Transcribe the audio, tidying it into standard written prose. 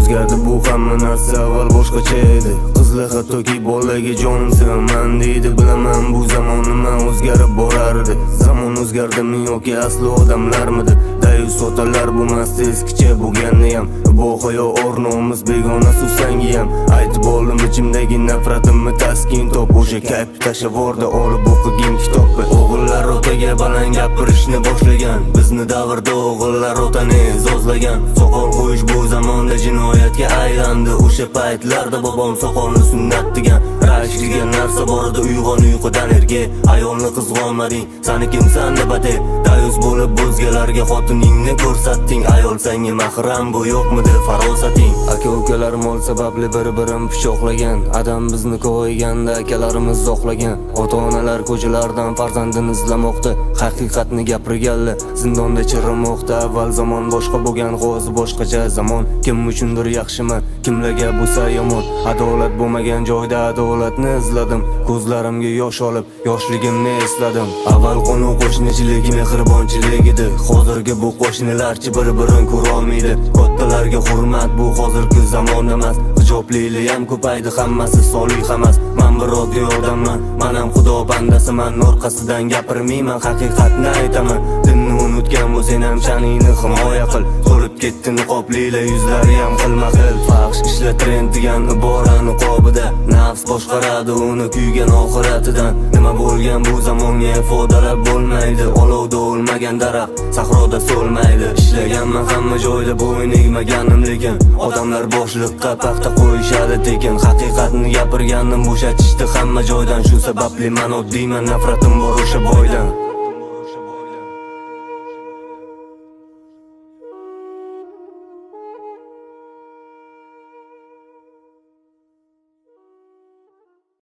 o'zgardi bu hamma narsa, avval boshqacha edi. Qizlar hattoki bolaga jonim sevaman deydi. Bilaman bu zamon nima o'zgarib borardi. Zamon o'zgardimi yoki asli odamlarmidi? Dayus otalar bo'lmasdi eskicha bo'lganda ham. Bu hayot o'rnimiz begona sussangi ham. Aytib oldim ichimdagi nafratimni taskin top. O'sha kayf tashavorda olib o'qigin kitobni. O'g'illar otaga baland gapirishni boshlagan. Bizni davrda o'g'illar otani zozlagan. Soqol qo'yish bu zamonda jinoyatga aylandi. O'sha paytlarda bobom soqolni sunnat degan. Rashk degan narsa bor edi, uyg'on uyqudan erga. Ayolni qizg'onmading, sani kimsan deb ate. Dayus bo'lib o'zgalarga xotiningni ko'rsatding. Ayol senga mahram bu yo'qmidi farosating? Aka ukalar mol sababli bir-birini pichoqlagan. Adam bizni ko'yganda akalarimiz zoqlagan. Ota-onalar ko'chalardan farzandini izlamoqda. Haqiqatni gapirganlar zindonda chirimoqda. Avval zamon boshqa bo'lgan, hozir boshqacha zamon. Kim uchundir yaxshimi, kimlarga bo'lsa yomon. Adolat bo'lmagan joyda adolatni izladim. Ko'zlarimga yosh olib, yoshligimni esladim. Avval qonu qo'shnichilik, mehribonchilik edi. Hozirgi bu qo'shnilarchi bir-birini ko'ra olmaydi. Kattalarga hurmat bu hozirgi zamon emas. Hijoblili ham ko'paydi, hammasi solih emas. Men bir oddiy odamman, men ham Xudo bandasiman. Orqasidan gapirmayman, haqiqatni aytaman. Dinni unutgan bu sen ham sha'ningni himoya qil. To'lib ketdi niqoblila yuzlari ham xilma-xil. Fahsh ishla trend degan iborani qobida. Nafs boshqaradi uni kuygan oxiratidan. Nima bo'lgan bu zamonga ifodalab bo'lmaydi. Olovda o'lmagan daraxt sahroda so'lmaydi. Ishlaganman hamma joyda bo'yin egmaganim lekin odamlar boshliqqa paxta qo'yishadi tekin. Haqiqatni gapirgandim bo'shatishdi hamma joydan. Shu sababli men oddiyman, nafratim bor o'sha boydan.